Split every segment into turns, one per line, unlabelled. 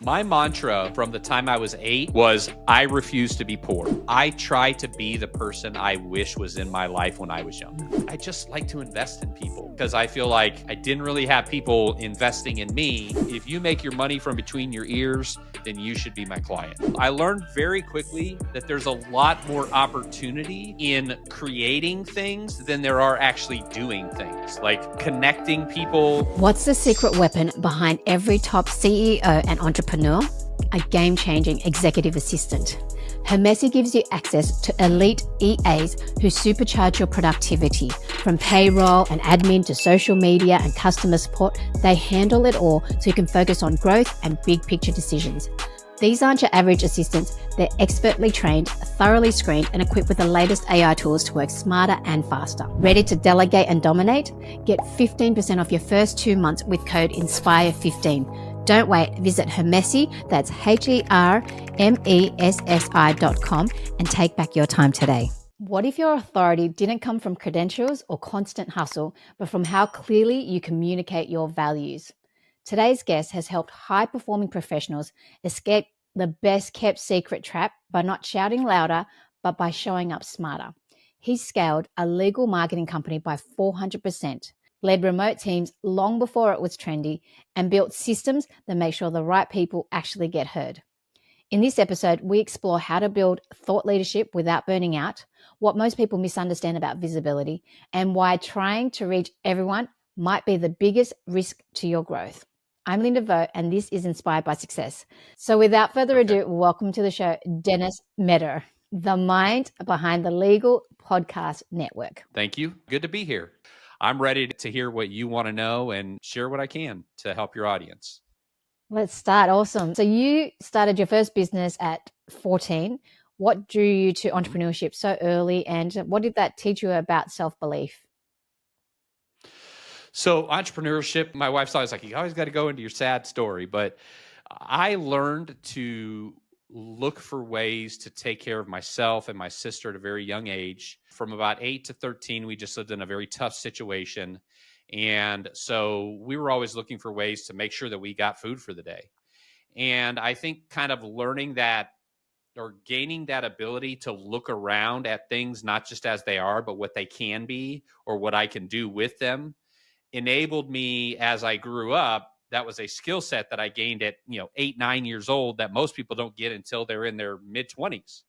My mantra from the time I was 8 was, I refuse to be poor. I try to be the person I wish was in my life when I was younger. I just like to invest in people because I feel like I didn't really have people investing in me. If you make your money from between your ears, then you should be my client. I learned very quickly that there's a lot more opportunity in creating things than there are actually doing things, like connecting people.
What's the secret weapon behind every top CEO and entrepreneur? A game-changing executive assistant. Hermessi gives you access to elite EAs who supercharge your productivity. From payroll and admin to social media and customer support, they handle it all so you can focus on growth and big picture decisions. These aren't your average assistants. They're expertly trained, thoroughly screened, and equipped with the latest AI tools to work smarter and faster. Ready to delegate and dominate? Get 15% off your first 2 months with code INSPIRE15. Don't wait. Visit Hermessi, that's HERMESSI.com, and take back your time today. What if your authority didn't come from credentials or constant hustle, but from how clearly you communicate your values? Today's guest has helped high-performing professionals escape the best-kept secret trap by not shouting louder, but by showing up smarter. He scaled a legal marketing company by 400%, led remote teams long before it was trendy, and built systems that make sure the right people actually get heard. In this episode, we explore how to build thought leadership without burning out, what most people misunderstand about visibility, and why trying to reach everyone might be the biggest risk to your growth. I'm Linda Vo, and this is Inspired by Success. So without further ado, welcome to the show, Dennis Meador, the mind behind the Legal Podcast Network.
Thank you. Good to be here. I'm ready to hear what you want to know and share what I can to help your audience.
Let's start. Awesome. So you started your first business at 14. What drew you to entrepreneurship so early, and what did that teach you about self-belief?
So entrepreneurship, my wife's always like, you always got to go into your sad story. But I learned to look for ways to take care of myself and my sister at a very young age. From about 8 to 13, we just lived in a very tough situation. And so we were always looking for ways to make sure that we got food for the day. And I think kind of learning that or gaining that ability to look around at things, not just as they are, but what they can be or what I can do with them, enabled me as I grew up. That was a skill set that I gained at 8, 9 years old that most people don't get until they're in their mid-20s.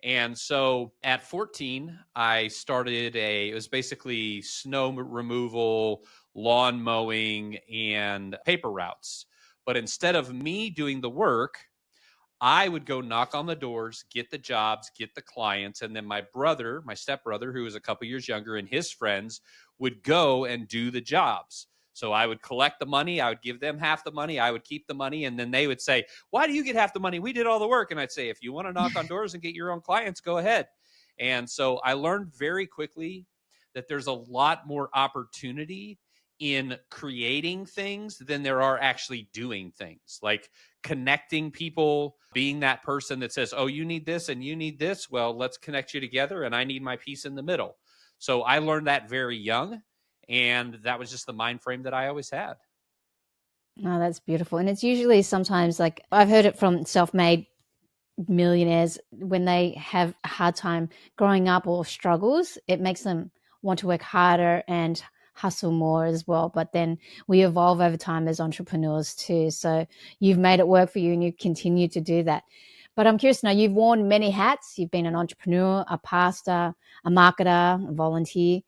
And so at 14, I started it was basically snow removal, lawn mowing, and paper routes. But instead of me doing the work, I would go knock on the doors, get the jobs, get the clients, and then my stepbrother, who was a couple years younger, and his friends would go and do the jobs. So I would collect the money, I would give them half the money, I would keep the money, and then they would say, why do you get half the money? We did all the work. And I'd say, if you want to knock on doors and get your own clients, go ahead. And so I learned very quickly that there's a lot more opportunity in creating things than there are actually doing things, like connecting people, being that person that says, oh, you need this and you need this. Well, let's connect you together, and I need my piece in the middle. So I learned that very young, and that was just the mind frame that I always had.
Oh, that's beautiful. And it's usually sometimes, like I've heard it from self-made millionaires, when they have a hard time growing up or struggles, it makes them want to work harder and hustle more as well. But then we evolve over time as entrepreneurs too. So you've made it work for you, and you continue to do that. But I'm curious now, you've worn many hats. You've been an entrepreneur, a pastor, a marketer, a volunteer.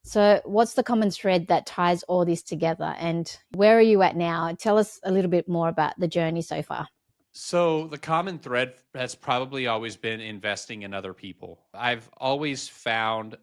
So what's the common thread that ties all this together, and where are you at now? Tell us a little bit more about the journey so far.
So the common thread has probably always been investing in other people. I've always found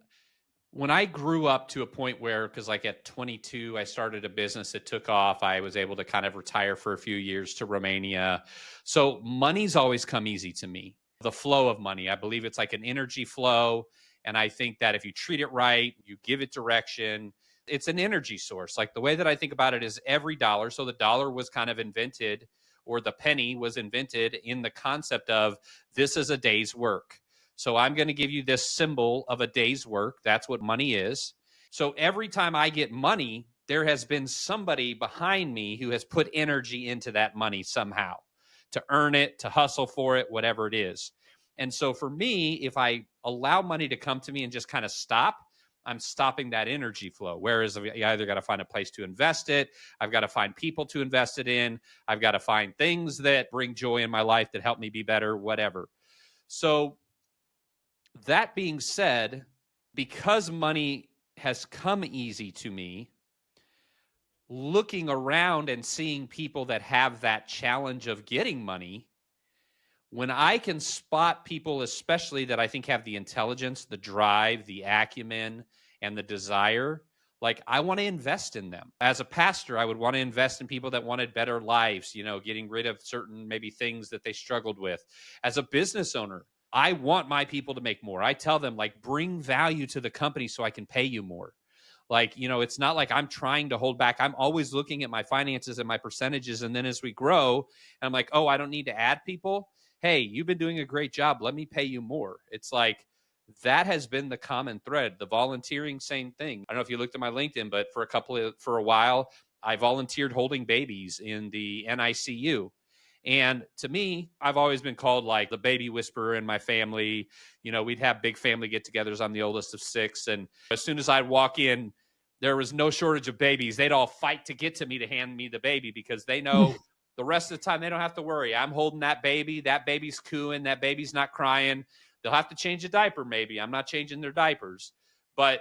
when I grew up to a point where, because like at 22, I started a business that took off. I was able to kind of retire for a few years to Romania. So money's always come easy to me. The flow of money, I believe it's like an energy flow. And I think that if you treat it right, you give it direction, it's an energy source. Like the way that I think about it is every dollar. So the dollar was kind of invented, or the penny was invented in the concept of this is a day's work. So I'm going to give you this symbol of a day's work. That's what money is. So every time I get money, there has been somebody behind me who has put energy into that money somehow to earn it, to hustle for it, whatever it is. And so for me, if I allow money to come to me and just kind of stop, I'm stopping that energy flow. Whereas I either got to find a place to invest it, I've got to find people to invest it in, I've got to find things that bring joy in my life that help me be better, whatever. So that being said, because money has come easy to me, looking around and seeing people that have that challenge of getting money, when I can spot people, especially that I think have the intelligence, the drive, the acumen, and the desire, like I want to invest in them. As a pastor, I would want to invest in people that wanted better lives, getting rid of certain maybe things that they struggled with. As a business owner, I want my people to make more. I tell them, like, bring value to the company so I can pay you more. Like, it's not like I'm trying to hold back. I'm always looking at my finances and my percentages. And then as we grow, and I'm like, oh, I don't need to add people. Hey, you've been doing a great job. Let me pay you more. It's like that has been the common thread. The volunteering, same thing. I don't know if you looked at my LinkedIn, but for a while, I volunteered holding babies in the NICU. And to me, I've always been called like the baby whisperer in my family. We'd have big family get-togethers. I'm the oldest of 6. And as soon as I'd walk in, there was no shortage of babies. They'd all fight to get to me to hand me the baby because they know the rest of the time they don't have to worry. I'm holding that baby. That baby's cooing. That baby's not crying. They'll have to change a diaper maybe. I'm not changing their diapers. But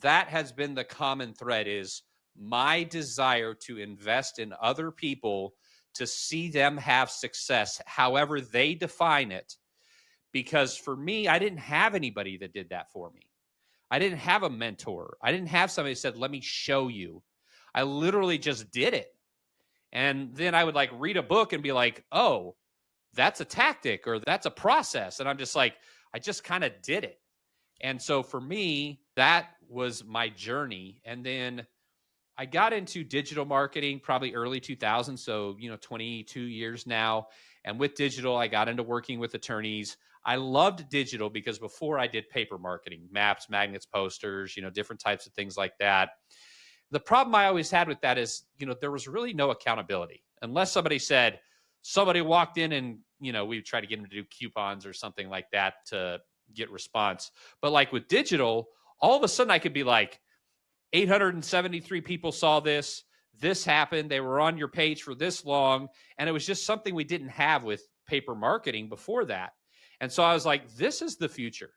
that has been the common thread, is my desire to invest in other people, to see them have success, however they define it. Because for me, I didn't have anybody that did that for me. I didn't have a mentor. I didn't have somebody who said, let me show you. I literally just did it. And then I would like read a book and be like, oh, that's a tactic or that's a process. And I'm just like, I just kind of did it. And so for me, that was my journey. And then I got into digital marketing probably early 2000s. So, 22 years now. And with digital, I got into working with attorneys. I loved digital because before I did paper marketing, maps, magnets, posters, different types of things like that. The problem I always had with that is, there was really no accountability unless somebody walked in and, we would try to get them to do coupons or something like that to get response. But like with digital, all of a sudden I could be like, 873 people saw this. This happened. They were on your page for this long. And it was just something we didn't have with paper marketing before that. And so I was like, this is the future.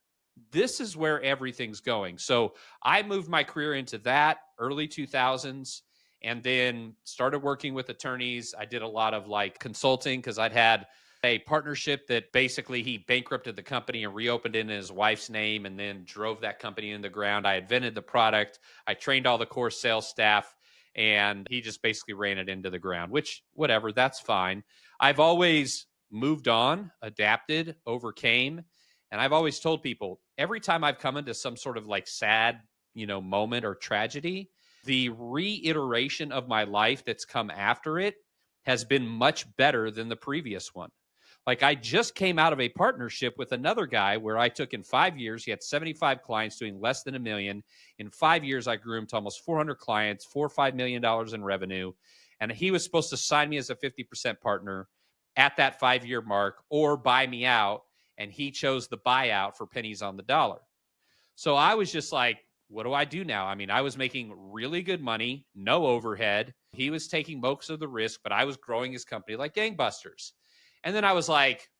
This is where everything's going. So I moved my career into that early 2000s and then started working with attorneys. I did a lot of like consulting because I'd had a partnership that basically he bankrupted the company and reopened it in his wife's name and then drove that company in the ground. I invented the product. I trained all the core sales staff and he just basically ran it into the ground, which whatever, that's fine. I've always moved on, adapted, overcame. And I've always told people every time I've come into some sort of like sad, moment or tragedy, the reiteration of my life that's come after it has been much better than the previous one. Like I just came out of a partnership with another guy where I took in 5 years. He had 75 clients doing less than $1 million. In 5 years, I grew him to almost 400 clients, $4 or $5 million in revenue. And he was supposed to sign me as a 50% partner at that 5-year mark or buy me out. And he chose the buyout for pennies on the dollar. So I was just like, what do I do now? I mean, I was making really good money, no overhead. He was taking most of the risk, but I was growing his company like gangbusters. And then I was like,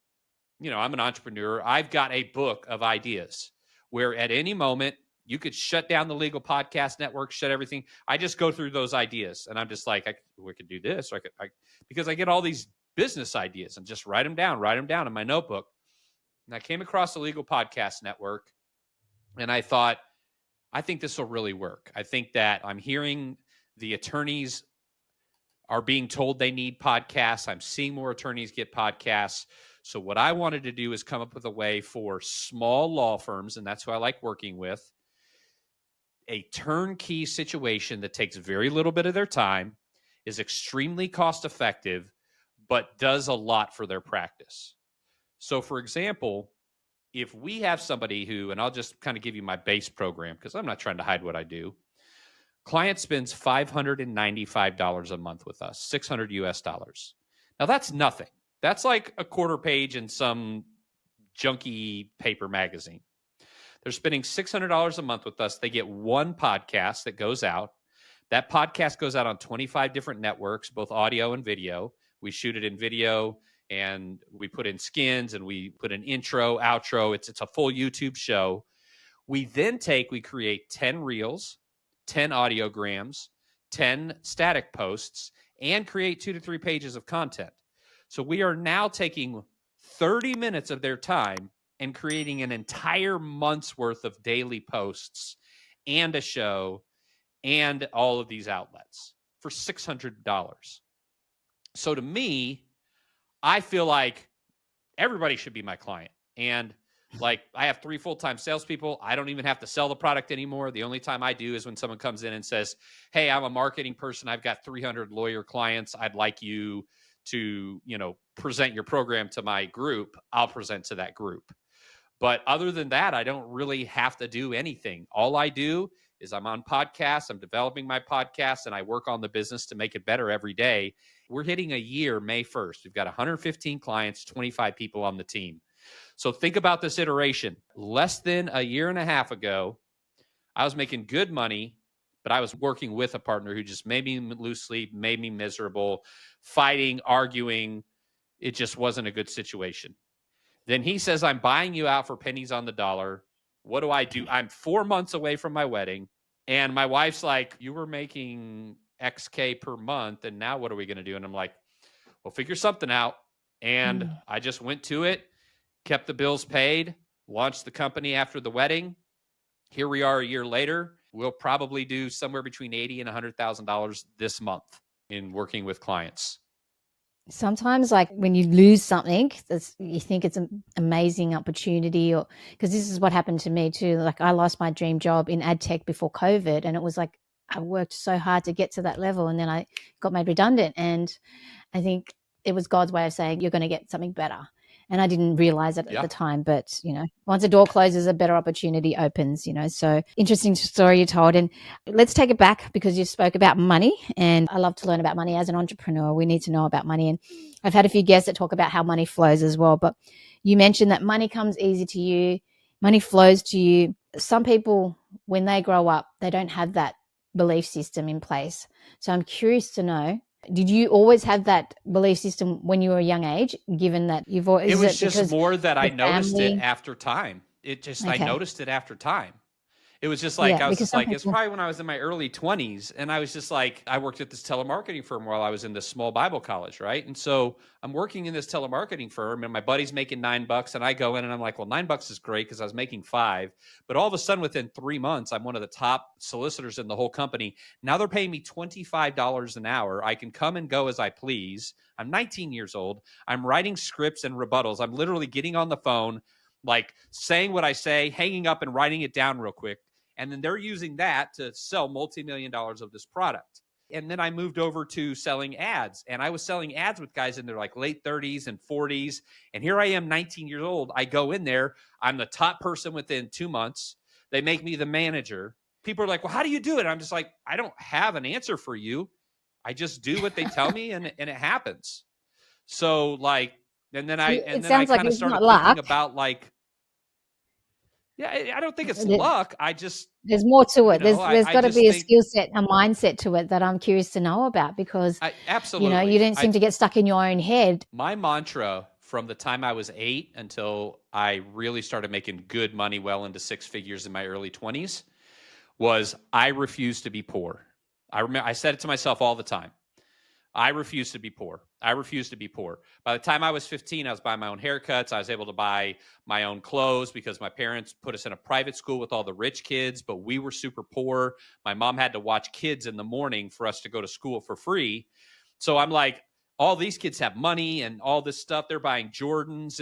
I'm an entrepreneur. I've got a book of ideas where at any moment you could shut down the legal podcast network, shut everything. I just go through those ideas and I'm just like, we could do this. Or because I get all these business ideas and just write them down in my notebook. And I came across the legal podcast network and I thought, I think this will really work. I think that I'm hearing the attorneys are being told they need podcasts. I'm seeing more attorneys get podcasts. So what I wanted to do is come up with a way for small law firms, and that's who I like working with, a turnkey situation that takes very little bit of their time, is extremely cost effective, but does a lot for their practice. So for example, if we have somebody who, and I'll just kind of give you my base program because I'm not trying to hide what I do. Client spends $595 a month with us, 600 US dollars. Now that's nothing. That's like a quarter page in some junky paper magazine. They're spending $600 a month with us. They get one podcast that goes out. That podcast goes out on 25 different networks, both audio and video. We shoot it in video and we put in skins and we put an intro, outro. It's a full YouTube show. We create 10 reels, 10 audiograms, 10 static posts, and create 2 to 3 pages of content. So we are now taking 30 minutes of their time and creating an entire month's worth of daily posts and a show and all of these outlets for $600. So to me, I feel like everybody should be my client. And like, I have 3 full-time salespeople. I don't even have to sell the product anymore. The only time I do is when someone comes in and says, hey, I'm a marketing person. I've got 300 lawyer clients. I'd like you to, present your program to my group. I'll present to that group. But other than that, I don't really have to do anything. All I do is I'm on podcasts. I'm developing my podcast and I work on the business to make it better every day. We're hitting a year, May 1st. We've got 115 clients, 25 people on the team. So think about this iteration. Less than a year and a half ago, I was making good money, but I was working with a partner who just made me lose sleep, made me miserable, fighting, arguing. It just wasn't a good situation. Then he says, I'm buying you out for pennies on the dollar. What do? I'm 4 months away from my wedding. And my wife's like, you were making XK per month. And now what are we going to do? And I'm like, well, figure something out. And I just went to it, kept the bills paid, launched the company after the wedding. Here we are a year later. We'll probably do somewhere between $80,000 and $100,000 this month in working with clients.
Sometimes, like when you lose something, you think it's an amazing opportunity, or because this is what happened to me too. Like I lost my dream job in ad tech before COVID, and it was like I worked so hard to get to that level, and then I got made redundant. And I think it was God's way of saying you're going to get something better. And I didn't realize it at the time, but once a door closes, a better opportunity opens, so interesting story you told. And let's take it back because you spoke about money, and I love to learn about money. As an entrepreneur, we need to know about money. And I've had a few guests that talk about how money flows as well, but you mentioned that money comes easy to you, money flows to you. Some people, when they grow up, they don't have that belief system in place. So I'm curious to know, did you always have that belief system when you were a young age, given that you've always...
It was just more that I noticed it after time. I noticed it after time. It was just like, it's probably when I was in my early 20s. And I was just like, I worked at this telemarketing firm while I was in this small Bible college, right? And so I'm working in this telemarketing firm and my buddy's making $9. And I go in and I'm like, well, $9 is great because I was making $5. But all of a sudden within 3 months, I'm one of the top solicitors in the whole company. Now they're paying me $25 an hour. I can come and go as I please. I'm 19 years old. I'm writing scripts and rebuttals. I'm literally getting on the phone, like saying what I say, hanging up and writing it down real quick. And then they're using that to sell multi-million dollars of this product. And then I moved over to selling ads. And I was selling ads with guys in their like late 30s and 40s. And here I am, 19 years old. I go in there. I'm the top person within 2 months. They make me the manager. People are like, well, how do you do it? I'm just like, I don't have an answer for you. I just do what they tell me and it happens. So like, and then I kind of started thinking about like, yeah, I don't think it's luck.
There's more to it. There's got to be a skill set, a mindset to it that I'm curious to know about, because
absolutely,
you didn't seem to get stuck in your own head.
My mantra from the time I was 8 until I really started making good money, well into 6 figures in my early 20s, was I refuse to be poor. I said it to myself all the time. I refuse to be poor. I refuse to be poor. By the time I was 15, I was buying my own haircuts. I was able to buy my own clothes because my parents put us in a private school with all the rich kids, but we were super poor. My mom had to watch kids in the morning for us to go to school for free. So I'm like, all these kids have money and all this stuff. They're buying Jordans.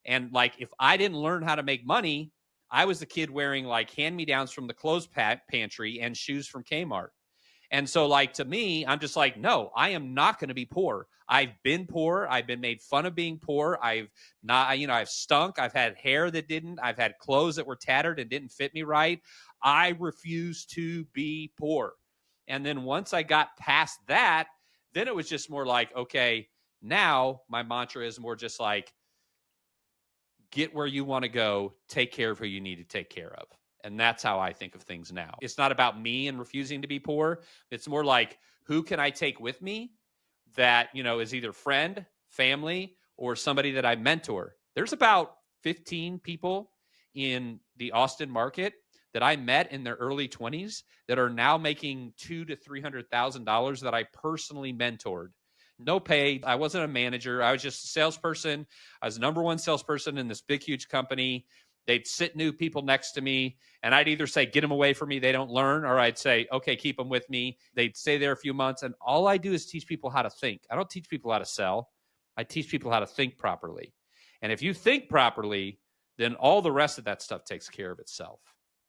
And like, if I didn't learn how to make money, I was the kid wearing like hand-me-downs from the clothes pantry and shoes from Kmart. And so like, to me, I'm just like, no, I am not going to be poor. I've been poor. I've been made fun of being poor. I've stunk. I've had hair that didn't. I've had clothes that were tattered and didn't fit me right. I refuse to be poor. And then once I got past that, then it was just more like, okay, now my mantra is more just like, get where you want to go, take care of who you need to take care of. And that's how I think of things now. It's not about me and refusing to be poor. It's more like, who can I take with me that, is either friend, family, or somebody that I mentor. There's about 15 people in the Austin market that I met in their early 20s that are now making $200,000 to $300,000 that I personally mentored. No pay. I wasn't a manager. I was just a salesperson. I was the number one salesperson in this big, huge company. They'd sit new people next to me, and I'd either say, get them away from me, they don't learn, or I'd say, okay, keep them with me. They'd stay there a few months, and all I do is teach people how to think. I don't teach people how to sell. I teach people how to think properly. And if you think properly, then all the rest of that stuff takes care of itself.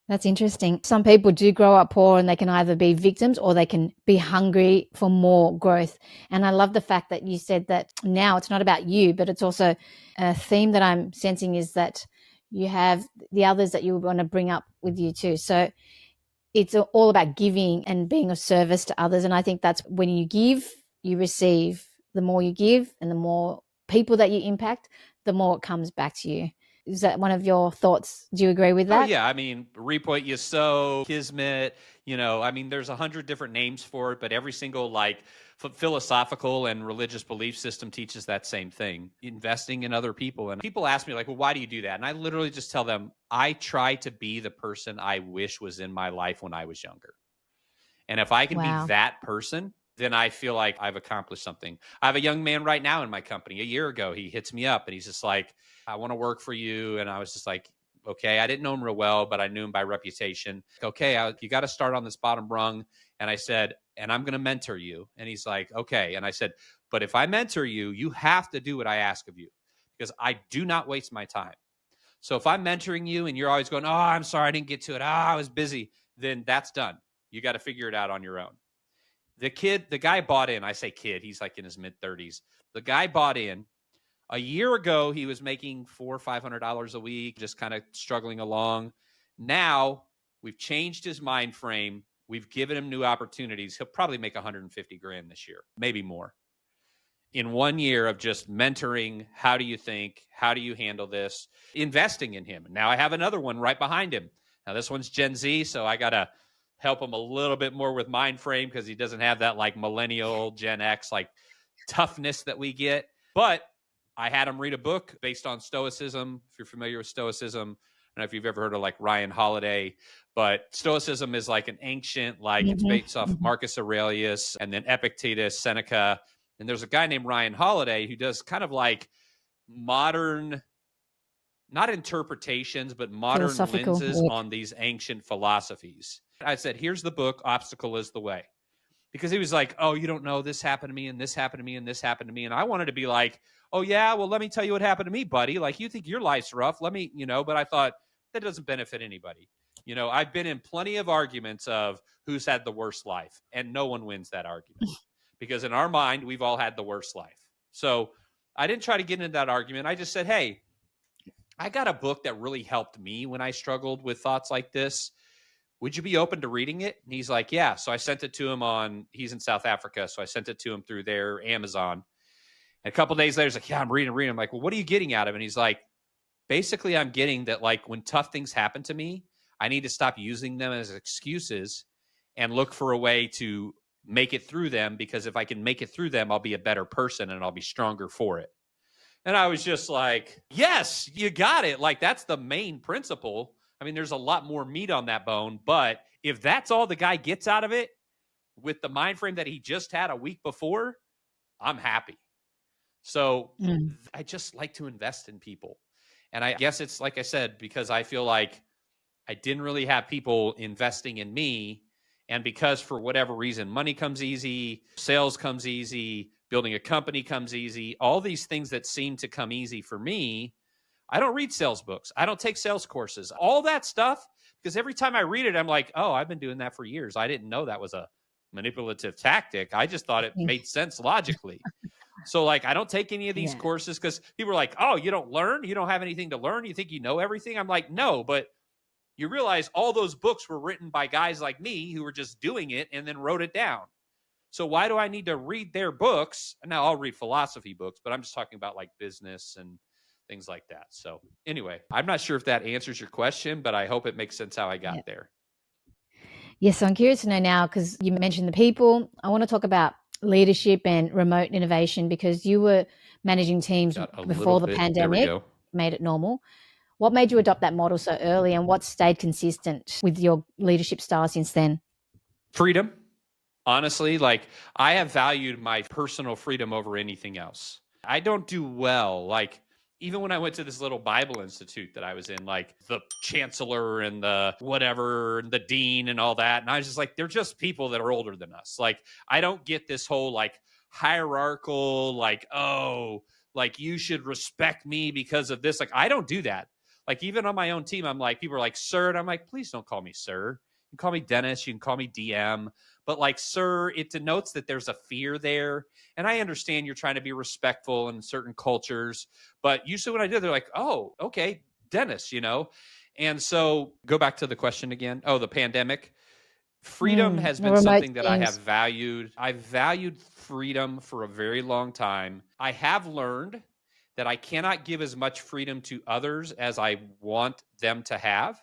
That's interesting. Some people do grow up poor and they can either be victims or they can be hungry for more growth. And I love the fact that you said that now it's not about you, but it's also a theme that I'm sensing is that you have the others that you want to bring up with you too. So it's all about giving and being of service to others. And I think that's when you give, you receive. The more you give and the more people that you impact, the more it comes back to you. Is that one of your thoughts? Do you agree with that?
Oh, yeah. I mean, reap what you sow, kismet, there's 100 different names for it, but every single philosophical and religious belief system teaches that same thing, investing in other people. And people ask me well, why do you do that? And I literally just tell them, I try to be the person I wish was in my life when I was younger. And if I can be that person, then I feel like I've accomplished something. I have a young man right now in my company. A year ago, he hits me up and he's just like, I want to work for you. And I was just like, okay, I didn't know him real well, but I knew him by reputation. Okay, you got to start on this bottom rung. And I said, and I'm going to mentor you. And he's like, okay. And I said, but if I mentor you, you have to do what I ask of you because I do not waste my time. So if I'm mentoring you and you're always going, oh, I'm sorry, I didn't get to it. I was busy. Then that's done. You got to figure it out on your own. The guy bought in. I say kid, he's like in his mid 30s. The guy bought in. A year ago, he was making $400 or $500 a week, just kind of struggling along. Now we've changed his mind frame. We've given him new opportunities. He'll probably make $150,000 this year, maybe more. In 1 year of just mentoring, how do you think? How do you handle this? Investing in him. Now I have another one right behind him. Now this one's Gen Z, so I got to help him a little bit more with mind frame because he doesn't have that millennial Gen X toughness that we get. But I had him read a book based on stoicism. If you're familiar with stoicism, I don't know if you've ever heard of Ryan Holiday, but stoicism is an ancient, it's based off Marcus Aurelius and then Epictetus, Seneca. And there's a guy named Ryan Holiday who does kind of modern, not interpretations, but modern lenses on these ancient philosophies. I said, here's the book, Obstacle is the Way. Because he was like, oh, you don't know, this happened to me, and this happened to me, and this happened to me. And I wanted to be like, oh, yeah, well, let me tell you what happened to me, buddy. You think your life's rough. Let me, but I thought that doesn't benefit anybody. I've been in plenty of arguments of who's had the worst life, and no one wins that argument. Because in our mind, we've all had the worst life. So I didn't try to get into that argument. I just said, hey, I got a book that really helped me when I struggled with thoughts like this. Would you be open to reading it? And he's like, yeah. So I sent it to him he's in South Africa. So I sent it to him through their Amazon. And a couple of days later, he's like, yeah, I'm reading. I'm like, well, what are you getting out of it? And he's like, basically, I'm getting that when tough things happen to me, I need to stop using them as excuses and look for a way to make it through them. Because if I can make it through them, I'll be a better person and I'll be stronger for it. And I was just like, yes, you got it. That's the main principle. I mean, there's a lot more meat on that bone, but if that's all the guy gets out of it with the mind frame that he just had a week before, I'm happy. So I just like to invest in people. And I guess it's like I said, because I feel like I didn't really have people investing in me. And because for whatever reason, money comes easy, sales comes easy, building a company comes easy, all these things that seem to come easy for me, I don't read sales books. I don't take sales courses, all that stuff, because every time I read it, I'm like, oh, I've been doing that for years. I didn't know that was a manipulative tactic. I just thought it made sense logically. So I don't take any of these courses because people are like, oh, you don't learn? You don't have anything to learn? You think you know everything? I'm like, no, but you realize all those books were written by guys like me who were just doing it and then wrote it down. So why do I need to read their books? Now I'll read philosophy books, but I'm just talking about like business and things like that. So anyway, I'm not sure if that answers your question, but I hope it makes sense how I got there.
Yes, so I'm curious to know now, because you mentioned the people. I want to talk about leadership and remote innovation, because you were managing teams
Got a little
before the
bit. There we
pandemic
go.
made it normal. What made you adopt that model so early, and what stayed consistent with your leadership style since then?
Freedom. Honestly, like I have valued my personal freedom over anything else. I don't do well. Like even when I went to this little Bible institute that I was in, like the chancellor and the whatever, and the dean and all that. And I was just like, they're just people that are older than us. Like I don't get this whole like hierarchical, like, oh, like you should respect me because of this. Like I don't do that. Like even on my own team, I'm like, people are like, sir. And I'm like, please don't call me sir. You can call me Dennis. You can call me DM. But like, sir, it denotes that there's a fear there. And I understand you're trying to be respectful in certain cultures. But usually when I do, they're like, oh, okay, Dennis, you know? And so go back to the question again. Oh, the pandemic. Freedom has
The
been
remote
something that I have
teams.
valued. I've valued freedom for a very long time. I have learned that I cannot give as much freedom to others as I want them to have.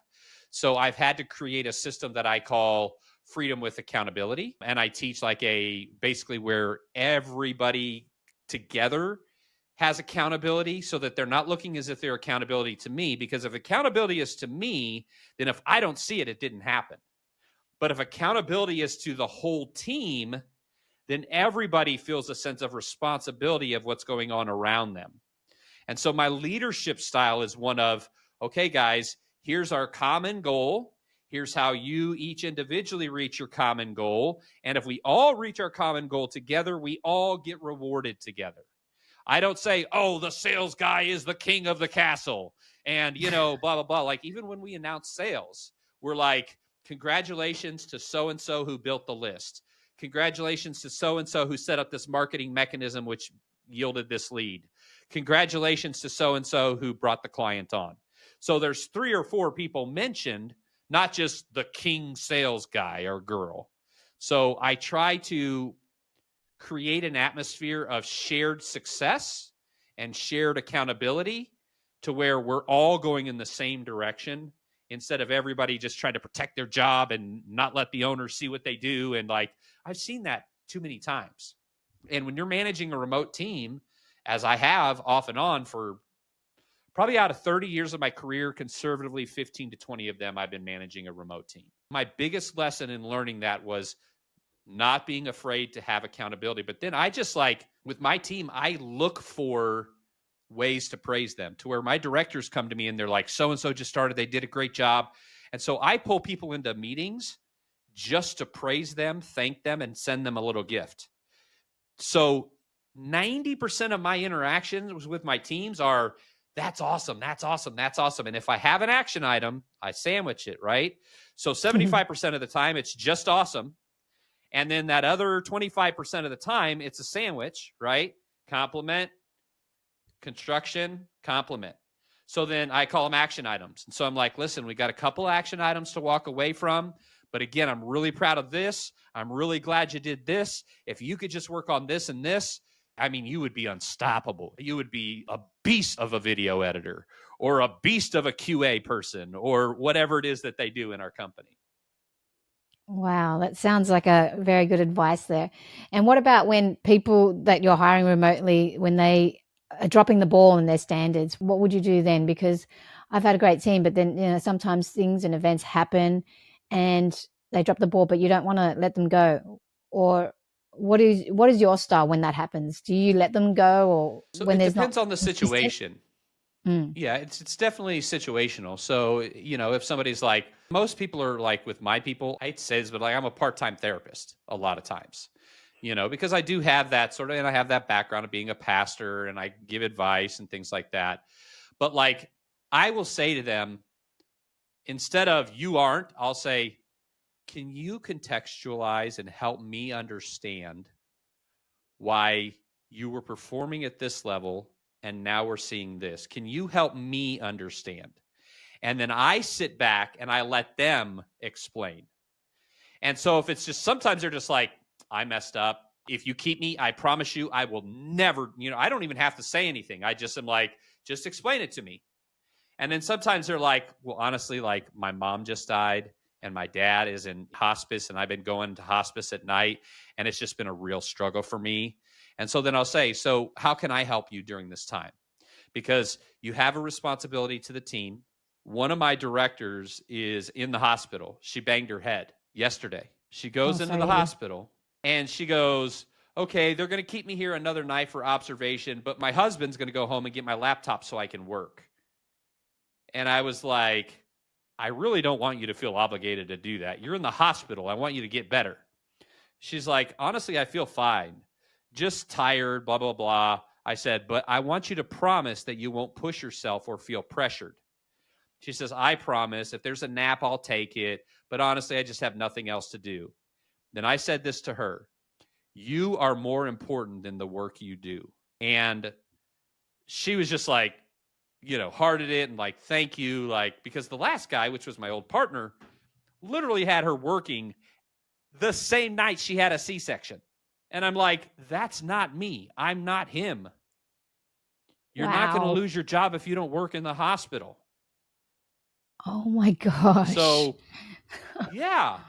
So I've had to create a system that I call freedom with accountability. And I teach like basically where everybody together has accountability so that they're not looking as if they're accountability to me. Because if accountability is to me, then if I don't see it, it didn't happen. But if accountability is to the whole team, then everybody feels a sense of responsibility of what's going on around them. And so my leadership style is one of, okay, guys, here's our common goal. Here's how you each individually reach your common goal. And if we all reach our common goal together, we all get rewarded together. I don't say, oh, the sales guy is the king of the castle. And, you know, blah, blah, blah. Like even when we announce sales, we're like, congratulations to so-and-so who built the list. Congratulations to so-and-so who set up this marketing mechanism, which yielded this lead. Congratulations to so-and-so who brought the client on. So there's 3 or 4 people mentioned, not just the king sales guy or girl. So I try to create an atmosphere of shared success and shared accountability to where we're all going in the same direction instead of everybody just trying to protect their job and not let the owner see what they do. And like, I've seen that too many times. And when you're managing a remote team, as I have off and on for probably out of 30 years of my career, conservatively 15 to 20 of them, I've been managing a remote team. My biggest lesson in learning that was not being afraid to have accountability. But then I just like with my team, I look for ways to praise them to where my directors come to me and they're like, so-and-so just started, they did a great job. And so I pull people into meetings just to praise them, thank them, and send them a little gift. So 90% of my interactions with my teams are, that's awesome, that's awesome, that's awesome. And if I have an action item, I sandwich it, right? So 75% of the time, it's just awesome. And then that other 25% of the time, it's a sandwich, right? Compliment, construction, compliment. So then I call them action items. And so I'm like, listen, we got a couple action items to walk away from. But again, I'm really proud of this. I'm really glad you did this. If you could just work on this and this, I mean, you would be unstoppable. You would be a beast of a video editor or a beast of a QA person or whatever it is that they do in our company.
Wow, that sounds like a very good advice there. And what about when people that you're hiring remotely, when they are dropping the ball in their standards, what would you do then? Because I've had a great team, but then, sometimes things and events happen and they drop the ball, but you don't want to let them go. Or what is your style when that happens? Do you let them go, or
So
when
it
there's not
depends on the
consistent?
situation.
Mm.
Yeah, it's definitely situational. So, you know, if somebody's like, most people are like with my people, I hate to say this, but like I'm a part-time therapist a lot of times, you know, because I do have that sort of, and I have that background of being a pastor and I give advice and things like that. But like, I will say to them, instead of you aren't, I'll say, can you contextualize and help me understand why you were performing at this level and now we're seeing this? Can you help me understand? And then I sit back and I let them explain. And so if it's just, sometimes they're just like, I messed up. If you keep me, I promise you, I will never, I don't even have to say anything. I just am like, just explain it to me. And then sometimes they're like, well, honestly, like my mom just died and my dad is in hospice and I've been going to hospice at night and it's just been a real struggle for me. And so then I'll say, so how can I help you during this time? Because you have a responsibility to the team. One of my directors is in the hospital. She banged her head yesterday. She goes into the hospital and she goes, okay, they're going to keep me here another night for observation, but my husband's going to go home and get my laptop so I can work. And I was like, I really don't want you to feel obligated to do that. You're in the hospital. I want you to get better. She's like, honestly, I feel fine. Just tired, blah, blah, blah. I said, but I want you to promise that you won't push yourself or feel pressured. She says, I promise. If there's a nap, I'll take it. But honestly, I just have nothing else to do. Then I said this to her. You are more important than the work you do. And she was just like, hearted it and like, thank you. Like, because the last guy, which was my old partner, literally had her working the same night she had a C-section. And I'm like, that's not me. I'm not him. You're not going to lose your job if you don't work in the hospital.
Oh my gosh.
So, yeah.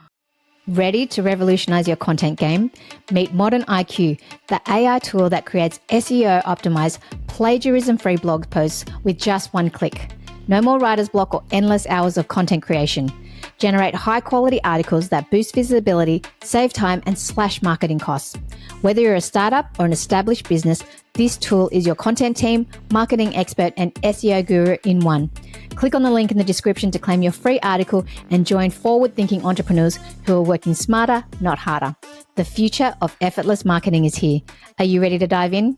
Ready to revolutionize your content game? Meet Modern IQ, the AI tool that creates SEO optimized, plagiarism-free blog posts with just one click. No more writer's block or endless hours of content creation. Generate high-quality articles that boost visibility, save time, and slash marketing costs. Whether you're a startup or an established business, this tool is your content team, marketing expert, and SEO guru in one. Click on the link in the description to claim your free article and join forward-thinking entrepreneurs who are working smarter, not harder. The future of effortless marketing is here. Are you ready to dive in?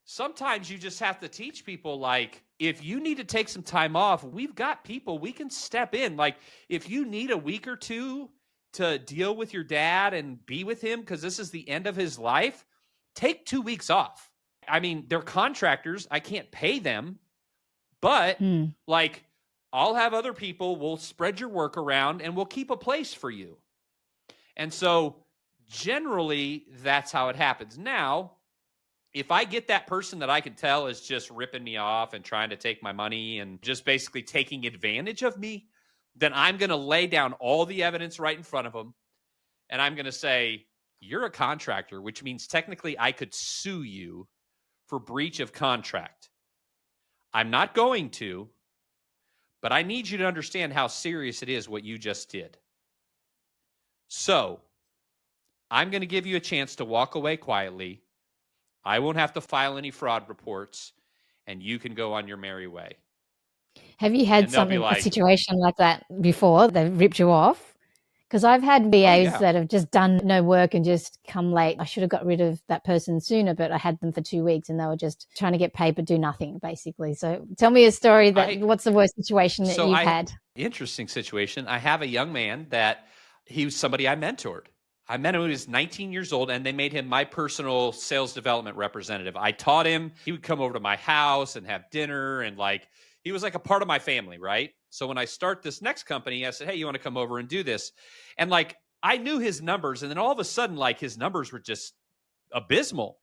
Sometimes you just have to teach people, like, if you need to take some time off, we've got people, we can step in. Like, if you need a week or two to deal with your dad and be with him because this is the end of his life, take 2 weeks off. I mean, they're contractors. I can't pay them. But like, I'll have other people, we'll spread your work around and we'll keep a place for you. And so generally that's how it happens. Now, if I get that person that I can tell is just ripping me off and trying to take my money and just basically taking advantage of me, then I'm going to lay down all the evidence right in front of them. And I'm going to say, you're a contractor, which means technically I could sue you for breach of contract. I'm not going to, but I need you to understand how serious it is what you just did. So I'm going to give you a chance to walk away quietly. I won't have to file any fraud reports, and you can go on your merry way.
Have you had a situation like that before? They've ripped you off? Because I've had VAs that have just done no work and just come late. I should have got rid of that person sooner, but I had them for 2 weeks and they were just trying to get paid but do nothing, basically. So tell me a story what's the worst situation that you've had?
Interesting situation. I have a young man that he was somebody I mentored. I met him when he was 19 years old, and they made him my personal sales development representative. I taught him. He would come over to my house and have dinner, and like, he was like a part of my family, right? So when I start this next company, I said, hey, you want to come over and do this? And like, I knew his numbers, and then all of a sudden, like, his numbers were just abysmal.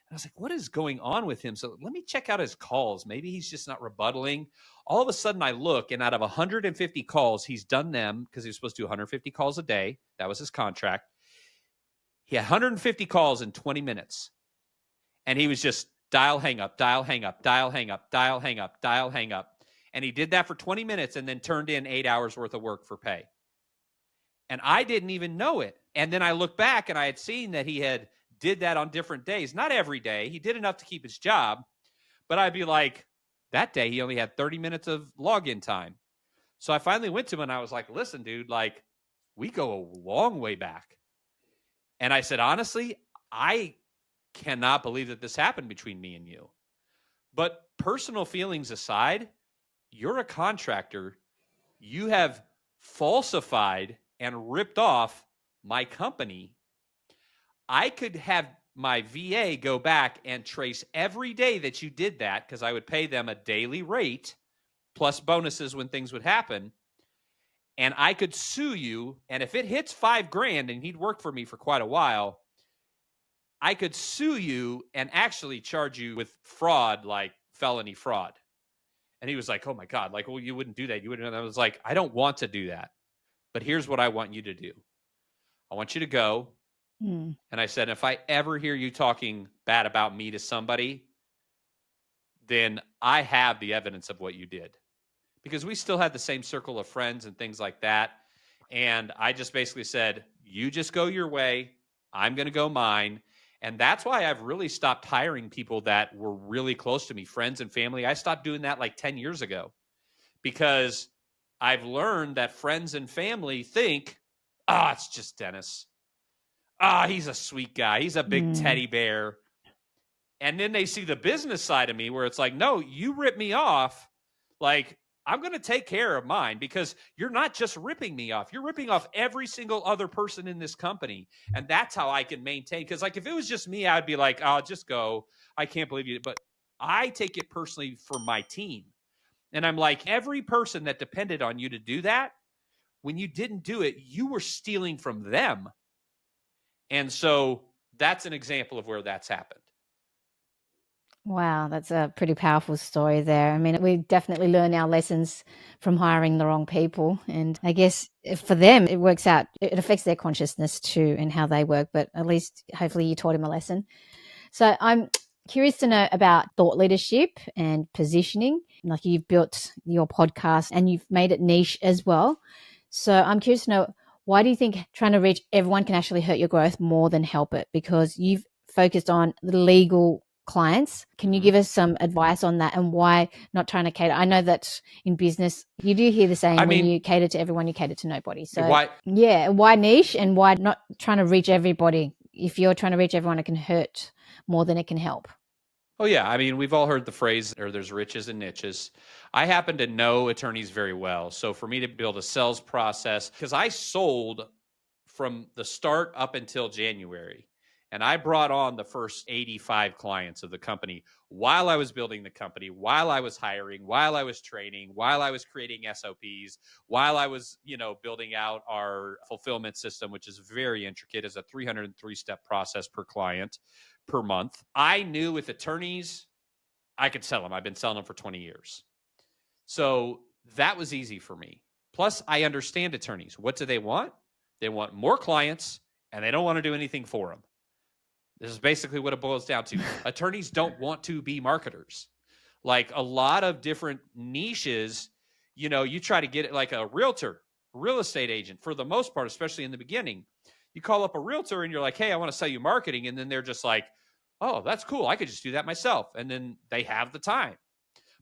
And I was like, what is going on with him? So let me check out his calls. Maybe he's just not rebuttaling. All of a sudden I look, and out of 150 calls, he's done them because he was supposed to do 150 calls a day. That was his contract. He had 150 calls in 20 minutes. And he was just dial, hang up, dial, hang up, dial, hang up, dial, hang up, dial, hang up. And he did that for 20 minutes and then turned in 8 hours worth of work for pay. And I didn't even know it. And then I looked back and I had seen that he had did that on different days. Not every day. He did enough to keep his job. But I'd be like, that day he only had 30 minutes of login time. So I finally went to him and I was like, listen, dude, like, we go a long way back. And I said, honestly, I cannot believe that this happened between me and you. But personal feelings aside, you're a contractor. You have falsified and ripped off my company. I could have my VA go back and trace every day that you did that, because I would pay them a daily rate plus bonuses when things would happen. And I could sue you. And if it hits $5,000, and he'd worked for me for quite a while, I could sue you and actually charge you with fraud, like felony fraud. And he was like, oh my God, like, well, you wouldn't do that. You wouldn't. And I was like, I don't want to do that. But here's what I want you to do. I want you to go. And I said, if I ever hear you talking bad about me to somebody, then I have the evidence of what you did. Because we still had the same circle of friends and things like that. And I just basically said, you just go your way. I'm going to go mine. And that's why I've really stopped hiring people that were really close to me, friends and family. I stopped doing that like 10 years ago because I've learned that friends and family think, it's just Dennis. He's a sweet guy. He's a big teddy bear. And then they see the business side of me where it's like, no, you rip me off. Like, I'm going to take care of mine because you're not just ripping me off. You're ripping off every single other person in this company. And that's how I can maintain. Because like, if it was just me, I'd be like, oh, just go. I can't believe you. But I take it personally for my team. And I'm like, every person that depended on you to do that, when you didn't do it, you were stealing from them. And so that's an example of where that's happened.
Wow, that's a pretty powerful story there. I mean, we definitely learn our lessons from hiring the wrong people. And I guess for them, it works out, it affects their consciousness too and how they work. But at least hopefully you taught him a lesson. So I'm curious to know about thought leadership and positioning. Like you've built your podcast and you've made it niche as well. So I'm curious to know, why do you think trying to reach everyone can actually hurt your growth more than help it? Because you've focused on the legal clients. Can you give us some advice on that and why not trying to cater? I know that in business, you do hear the saying, when you cater to everyone, you cater to nobody. So why niche and why not trying to reach everybody? If you're trying to reach everyone, it can hurt more than it can help.
Oh, yeah. I mean, we've all heard the phrase, or there's riches and niches. I happen to know attorneys very well. So for me to build a sales process, because I sold from the start up until January, and I brought on the first 85 clients of the company while I was building the company, while I was hiring, while I was training, while I was creating SOPs, while I was, building out our fulfillment system, which is very intricate, as a 303-step process per client per month. I knew with attorneys, I could sell them. I've been selling them for 20 years. So that was easy for me. Plus, I understand attorneys. What do they want? They want more clients, and they don't want to do anything for them. This is basically what it boils down to. Attorneys don't want to be marketers. Like a lot of different niches, you try to get it like a realtor, real estate agent, for the most part, especially in the beginning. You call up a realtor and you're like, hey, I want to sell you marketing. And then they're just like, oh, that's cool. I could just do that myself. And then they have the time.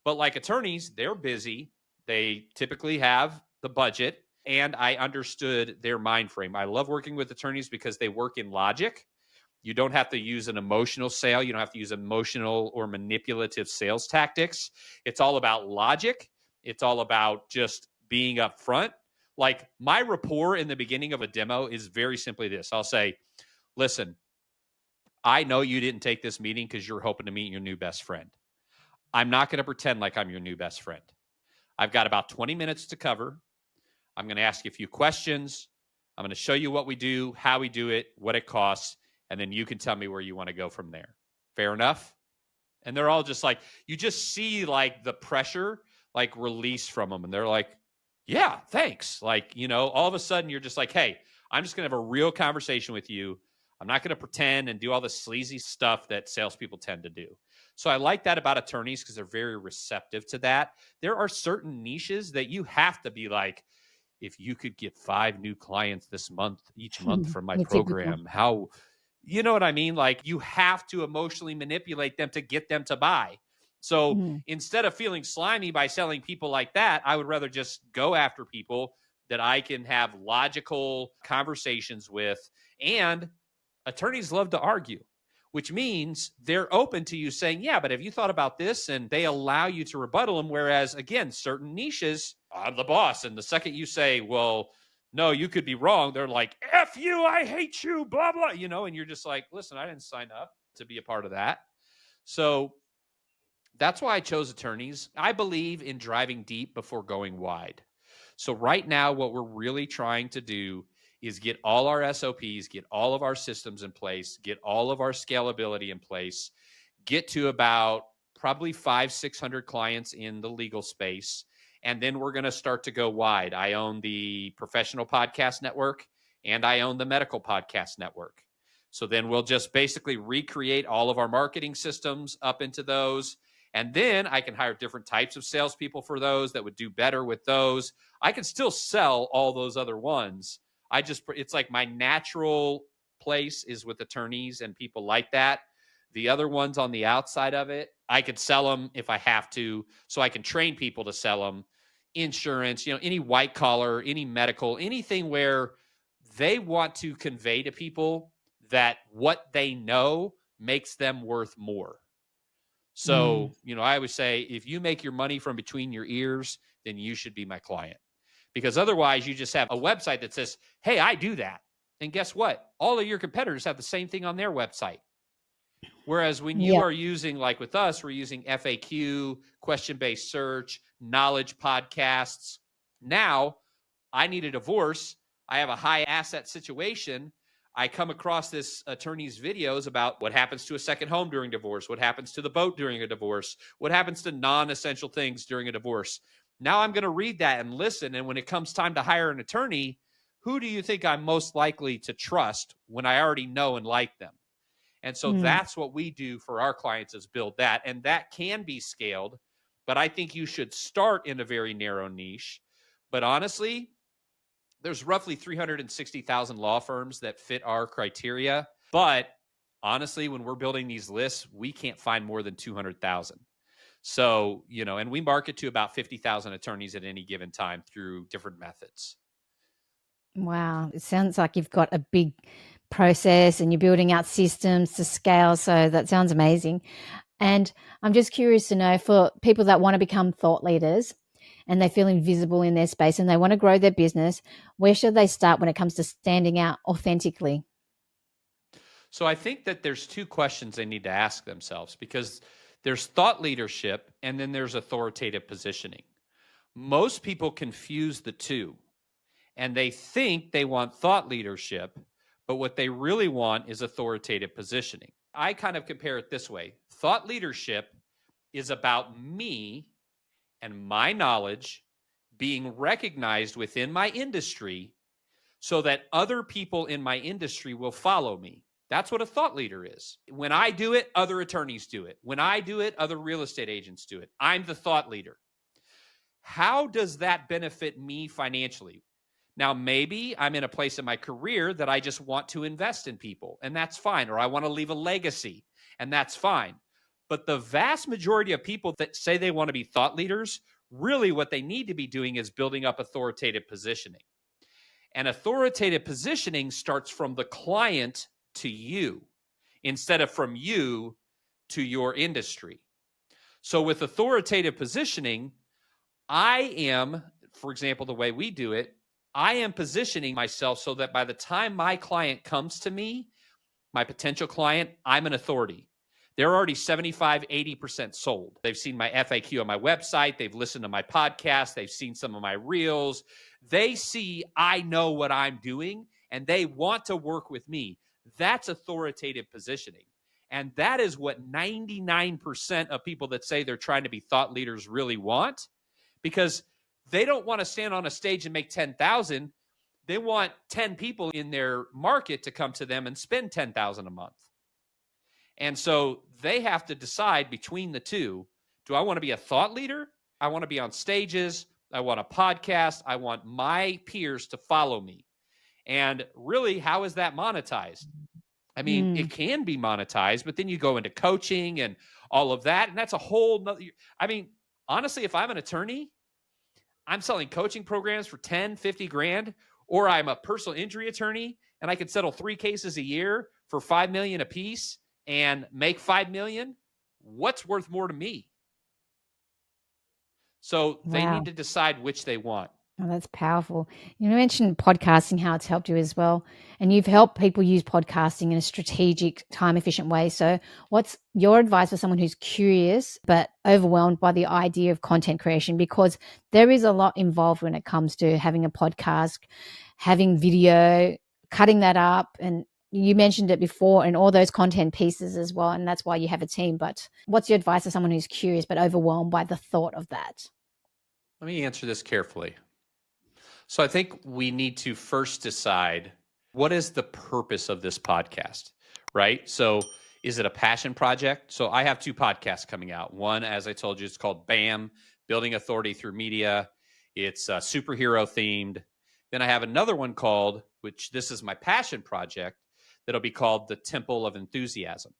But like attorneys, they're busy. They typically have the budget. And I understood their mind frame. I love working with attorneys because they work in logic. You don't have to use an emotional sale. You don't have to use emotional or manipulative sales tactics. It's all about logic. It's all about just being upfront. Like my rapport in the beginning of a demo is very simply this. I'll say, listen, I know you didn't take this meeting because you're hoping to meet your new best friend. I'm not going to pretend like I'm your new best friend. I've got about 20 minutes to cover. I'm going to ask you a few questions. I'm going to show you what we do, how we do it, what it costs, and then you can tell me where you want to go from there. Fair enough? And they're all just like, you just see like the pressure like release from them. And they're like, yeah, thanks. Like, all of a sudden you're just like, hey, I'm just going to have a real conversation with you. I'm not going to pretend and do all the sleazy stuff that salespeople tend to do. So I like that about attorneys because they're very receptive to that. There are certain niches that you have to be like, if you could get 5 new clients this month, each month from my program, how, you know what I mean? Like you have to emotionally manipulate them to get them to buy. So instead of feeling slimy by selling people like that, I would rather just go after people that I can have logical conversations with. And attorneys love to argue, which means they're open to you saying, yeah, but have you thought about this? And they allow you to rebuttal them. Whereas, again, certain niches, I'm the boss. And the second you say, well, no, you could be wrong, they're like, F you, I hate you, blah, blah, and you're just like, listen, I didn't sign up to be a part of that. So That's why I chose attorneys. I believe in driving deep before going wide. So right now, what we're really trying to do is get all our SOPs, get all of our systems in place, get all of our scalability in place, get to about probably 600 clients in the legal space. And then we're going to start to go wide. I own the professional podcast network and I own the medical podcast network. So then we'll just basically recreate all of our marketing systems up into those. And then I can hire different types of salespeople for those that would do better with those. I can still sell all those other ones. It's like my natural place is with attorneys and people like that. The other ones on the outside of it, I could sell them if I have to. So I can train people to sell them. Insurance, any white collar, any medical, anything where they want to convey to people that what they know makes them worth more. So, I always say, if you make your money from between your ears, then you should be my client. Because otherwise, you just have a website that says, hey, I do that. And guess what? All of your competitors have the same thing on their website. Whereas when you are using, like with us, we're using FAQ, question-based search, knowledge podcasts. Now, I need a divorce. I have a high asset situation. I come across this attorney's videos about what happens to a second home during divorce, what happens to the boat during a divorce, what happens to non-essential things during a divorce. Now I'm going to read that and listen. And when it comes time to hire an attorney, who do you think I'm most likely to trust when I already know and like them? And so that's what we do for our clients, is build that. And that can be scaled, but I think you should start in a very narrow niche. But honestly, there's roughly 360,000 law firms that fit our criteria. But honestly, when we're building these lists, we can't find more than 200,000. So, and we market to about 50,000 attorneys at any given time through different methods.
Wow. It sounds like you've got a big process and you're building out systems to scale. So that sounds amazing. And I'm just curious to know, for people that want to become thought leaders and they feel invisible in their space and they want to grow their business, where should they start when it comes to standing out authentically?
So I think that there's two questions they need to ask themselves, because there's thought leadership and then there's authoritative positioning. Most people confuse the two, and they think they want thought leadership, but what they really want is authoritative positioning. I kind of compare it this way. Thought leadership is about me and my knowledge being recognized within my industry so that other people in my industry will follow me. That's what a thought leader is. When I do it, other attorneys do it. When I do it, other real estate agents do it. I'm the thought leader. How does that benefit me financially? Now, maybe I'm in a place in my career that I just want to invest in people, and that's fine. Or I want to leave a legacy, and that's fine. But the vast majority of people that say they want to be thought leaders, really what they need to be doing is building up authoritative positioning. And authoritative positioning starts from the client to you instead of from you to your industry. So with authoritative positioning, I am, for example, the way we do it, I am positioning myself so that by the time my client comes to me, my potential client, I'm an authority. They're already 75, 80% sold. They've seen my FAQ on my website. They've listened to my podcast. They've seen some of my reels. They see I know what I'm doing, and they want to work with me. That's authoritative positioning. And that is what 99% of people that say they're trying to be thought leaders really want, because they don't want to stand on a stage and make 10,000. They want 10 people in their market to come to them and spend 10,000 a month. And so they have to decide between the two. Do I want to be a thought leader? I want to be on stages. I want a podcast. I want my peers to follow me. And really, how is that monetized? I mean, it can be monetized, but then you go into coaching and all of that. And that's a whole nother. I mean, honestly, if I'm an attorney, I'm selling coaching programs for 10, 50 grand, or I'm a personal injury attorney and I could settle 3 cases a year for $5 million a piece and make $5 million. What's worth more to me? So they need to decide which they want.
Oh, that's powerful. You mentioned podcasting, how it's helped you as well. And you've helped people use podcasting in a strategic, time efficient way. So, what's your advice for someone who's curious but overwhelmed by the idea of content creation? Because there is a lot involved when it comes to having a podcast, having video, cutting that up. And you mentioned it before, and all those content pieces as well. And that's why you have a team. But what's your advice for someone who's curious but overwhelmed by the thought of that?
Let me answer this carefully. So I think we need to first decide, what is the purpose of this podcast, right? So is it a passion project? So I have two podcasts coming out. One, as I told you, it's called BAM, Building Authority Through Media. It's superhero themed. Then I have another one called, which this is my passion project, that'll be called The Temple of Enthusiasm.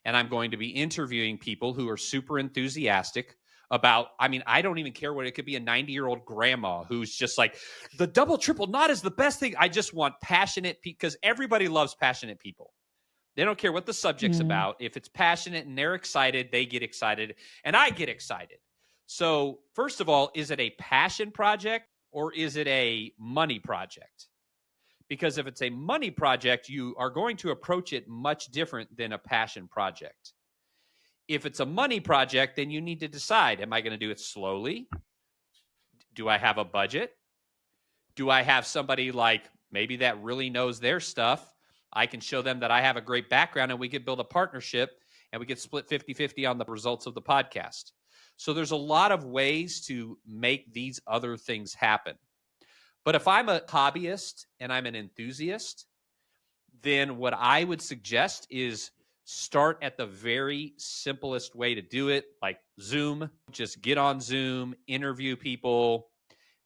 And I'm going to be interviewing people who are super enthusiastic about, I mean, I don't even care what it could be, a 90-year-old grandma who's just like, the double triple knot is the best thing. I just want passionate people, because everybody loves passionate people. They don't care what the subject's about. If it's passionate and they're excited, they get excited, and I get excited. So first of all, is it a passion project or is it a money project? Because if it's a money project, you are going to approach it much different than a passion project. If it's a money project, then you need to decide, am I going to do it slowly? Do I have a budget? Do I have somebody like maybe that really knows their stuff? I can show them that I have a great background and we could build a partnership and we could split 50-50 on the results of the podcast. So there's a lot of ways to make these other things happen. But if I'm a hobbyist and I'm an enthusiast, then what I would suggest is start at the very simplest way to do it, like Zoom. Just get on Zoom, interview people.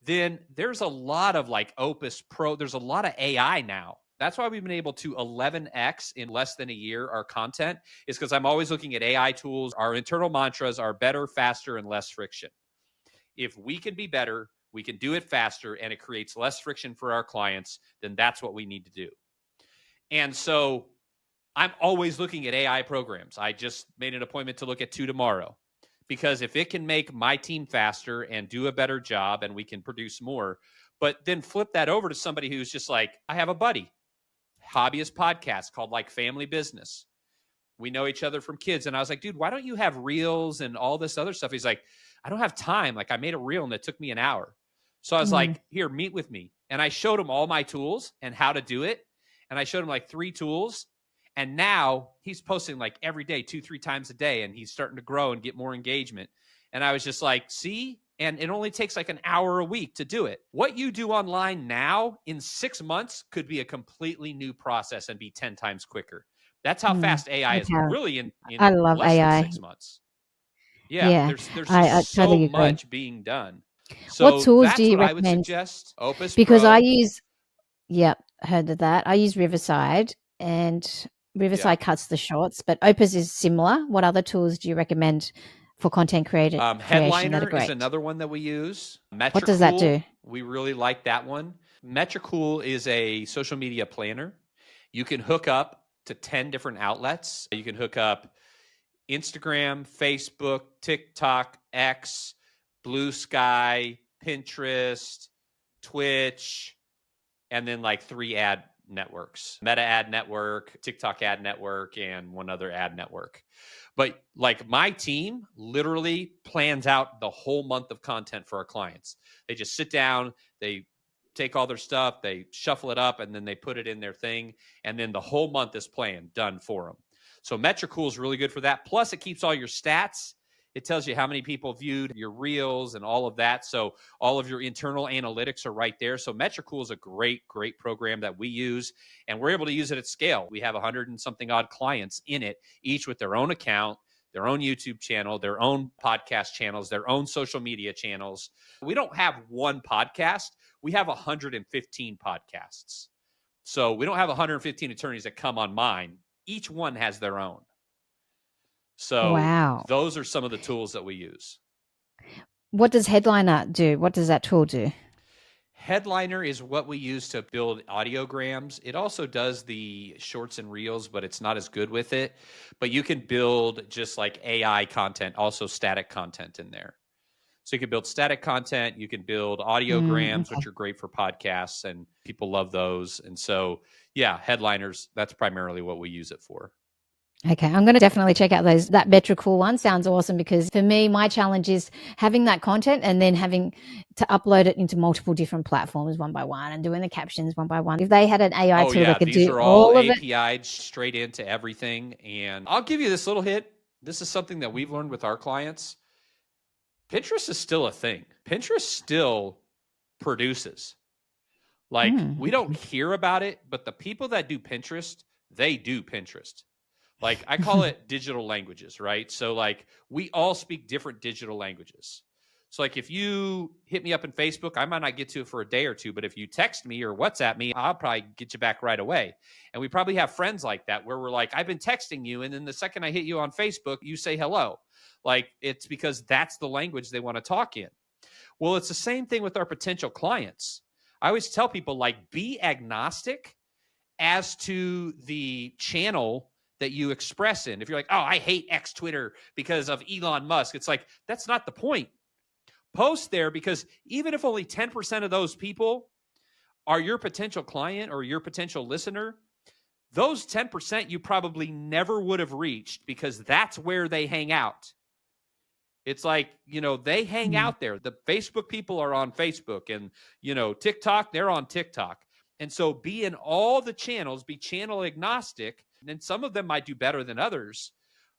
Then there's a lot of like Opus Pro. There's a lot of AI now. That's why we've been able to 11x in less than a year our content, is because I'm always looking at AI tools. Our internal mantras are better, faster, and less friction. If we can be better, we can do it faster, and it creates less friction for our clients, then that's what we need to do. And so I'm always looking at AI programs. I just made an appointment to look at 2 tomorrow, because if it can make my team faster and do a better job and we can produce more, but then flip that over to somebody who's just like, I have a buddy, hobbyist podcast called like Family Business. We know each other from kids. And I was like, dude, why don't you have reels and all this other stuff? He's like, I don't have time. Like, I made a reel and it took me an hour. So I was like, here, meet with me. And I showed him all my tools and how to do it. And I showed him like 3 tools. And now he's posting like every day, 2-3 times a day. And he's starting to grow and get more engagement. And I was just like, see, and it only takes like an hour a week to do it. What you do online now in 6 months could be a completely new process and be 10 times quicker. That's how fast AI is, really in
I love
less
AI.
than 6 months. Yeah,
Yeah,
there's
I
just so
totally agree.
much being done.
What
So
tools do
that's
you
what I would
recommend?
suggest. Opus
Because I
Pro.
use, yep, heard of that. I use Riverside, and Riverside cuts the shorts, but Opus is similar. What other tools do you recommend for content creation that are
Headliner is
great?
another one that we use.
What does that do?
We really like that one. Metricool is a social media planner. You can hook up to 10 different outlets. You can hook up Instagram, Facebook, TikTok, X, Blue Sky, Pinterest, Twitch, and then like 3 ad networks: Meta Ad Network, TikTok Ad Network, and one other ad network. But like my team literally plans out the whole month of content for our clients. They just sit down, they take all their stuff, they shuffle it up, and then they put it in their thing. And then the whole month is planned, done for them. So Metricool is really good for that. Plus, it keeps all your stats. It tells you how many people viewed your reels and all of that. So all of your internal analytics are right there. So Metricool is a great, great program that we use, and we're able to use it at scale. We have 100 and something odd clients in it, each with their own account, their own YouTube channel, their own podcast channels, their own social media channels. We don't have one podcast. We have 115 podcasts. So we don't have 115 attorneys that come on mine. Each one has their own. So those are some of the tools that we use.
What does Headliner do? What does that tool do?
Headliner is what we use to build audiograms. It also does the shorts and reels, but it's not as good with it. But you can build just like AI content, also static content in there. So you can build static content, you can build audiograms,
Okay.
which are great for podcasts, and people love those. And so, yeah, headliners, that's primarily what we use it for.
Okay, I'm going to definitely check out those. That Metricool one sounds awesome, because for me, my challenge is having that content and then having to upload it into multiple different platforms one by one and doing the captions one by one. If they had an AI
Oh,
tool that
yeah,
could
these
do
are all
all of it.
API'd straight into everything. And I'll give you this little hit. This is something that we've learned with our clients. Pinterest is still a thing. Pinterest still produces. Like, we don't
Okay.
hear about it, but the people that do Pinterest, they do Pinterest. Like, I call it digital languages, right? So, like, we all speak different digital languages. So, like, if you hit me up in Facebook, I might not get to it for a day or two, but if you text me or WhatsApp me, I'll probably get you back right away. And we probably have friends like that where we're like, I've been texting you, and then the second I hit you on Facebook, you say hello. Like, it's because that's the language they want to talk in. Well, it's the same thing with our potential clients. I always tell people, like, be agnostic as to the channel that you express in. If you're like, oh, I hate X Twitter because of Elon Musk, it's like, that's not the point. Post there, because even if only 10% of those people are your potential client or your potential listener, those 10% you probably never would have reached, because that's where they hang out. It's like, they hang out there. The Facebook people are on Facebook, and, TikTok, they're on TikTok. And so be in all the channels, be channel agnostic. And some of them might do better than others.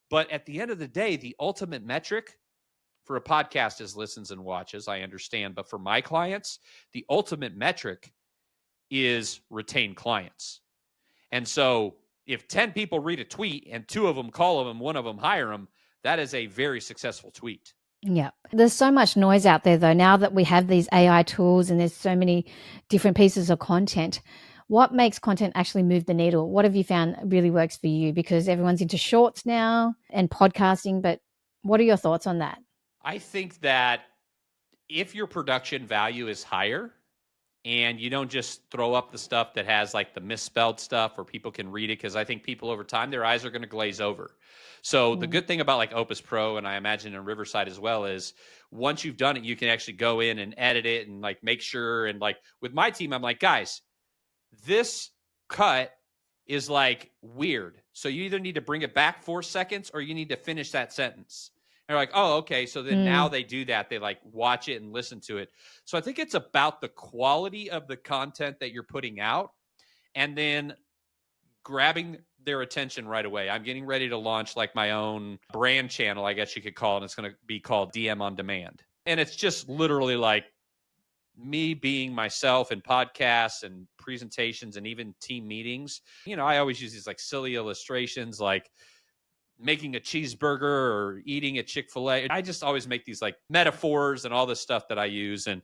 But at the end of the day, the ultimate metric for a podcast is listens and watches, I understand. But for my clients, the ultimate metric is retain clients. And so if 10 people read a tweet and 2 of them call them, 1 of them hire them, that is a very successful tweet.
Yeah. There's so much noise out there, though, now that we have these AI tools and there's so many different pieces of content. What makes content actually move the needle? What have you found really works for you? Because everyone's into shorts now and podcasting, but what are your thoughts on that?
I think that if your production value is higher, and you don't just throw up the stuff that has like the misspelled stuff where people can read it, because I think people over time, their eyes are going to glaze over. So the good thing about like Opus Pro, and I imagine in Riverside as well, is once you've done it, you can actually go in and edit it and like make sure. And like with my team, I'm like, guys, this cut is like weird. So you either need to bring it back 4 seconds or you need to finish that sentence. And they're like, oh, okay. So then now they do that. They like watch it and listen to it. So I think it's about the quality of the content that you're putting out, and then grabbing their attention right away. I'm getting ready to launch like my own brand channel, I guess you could call it. And it's going to be called DM on Demand. And it's just literally like me being myself in podcasts and presentations and even team meetings. I always use these like silly illustrations, like making a cheeseburger or eating at Chick-fil-A. I just always make these like metaphors and all this stuff that I use. And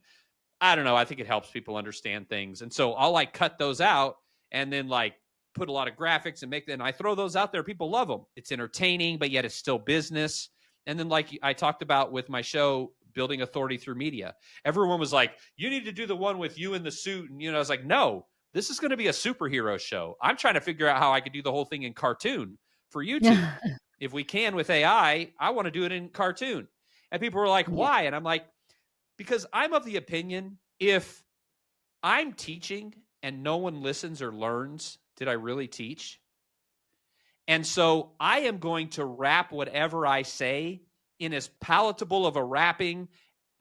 I don't know, I think it helps people understand things. And so I'll like cut those out and then like put a lot of graphics and make them. I throw those out there. People love them. It's entertaining, but yet it's still business. And then like I talked about with my show, Building Authority Through Media, everyone was like, you need to do the one with you in the suit. And, I was like, no, this is going to be a superhero show. I'm trying to figure out how I could do the whole thing in cartoon for YouTube. If we can with AI, I want to do it in cartoon. And people were like, why? And I'm like, because I'm of the opinion, if I'm teaching and no one listens or learns, did I really teach? And so I am going to wrap whatever I say in as palatable of a wrapping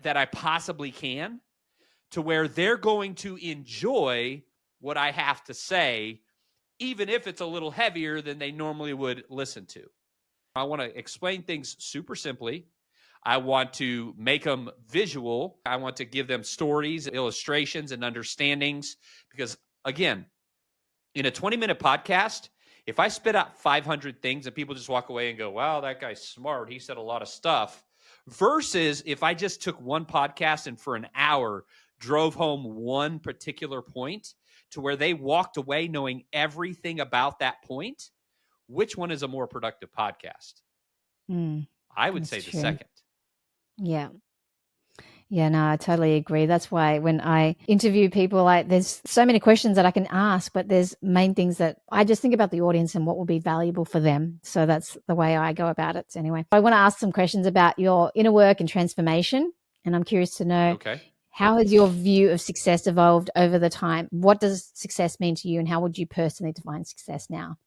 that I possibly can, to where they're going to enjoy what I have to say, even if it's a little heavier than they normally would listen to. I want to explain things super simply. I want to make them visual. I want to give them stories, illustrations, and understandings. Because again, in a 20-minute podcast, if I spit out 500 things and people just walk away and go, wow, that guy's smart, he said a lot of stuff, versus if I just took one podcast and for an hour drove home one particular point to where they walked away knowing everything about that point, which one is a more productive podcast? I would say the second.
Yeah. Yeah, no, I totally agree. That's why when I interview people, there's so many questions that I can ask, but there's main things that I just think about the audience and what will be valuable for them. So that's the way I go about it. Anyway, I want to ask some questions about your inner work and transformation. And I'm curious to know,
Okay.
how has your view of success evolved over the time? What does success mean to you, and how would you personally define success now?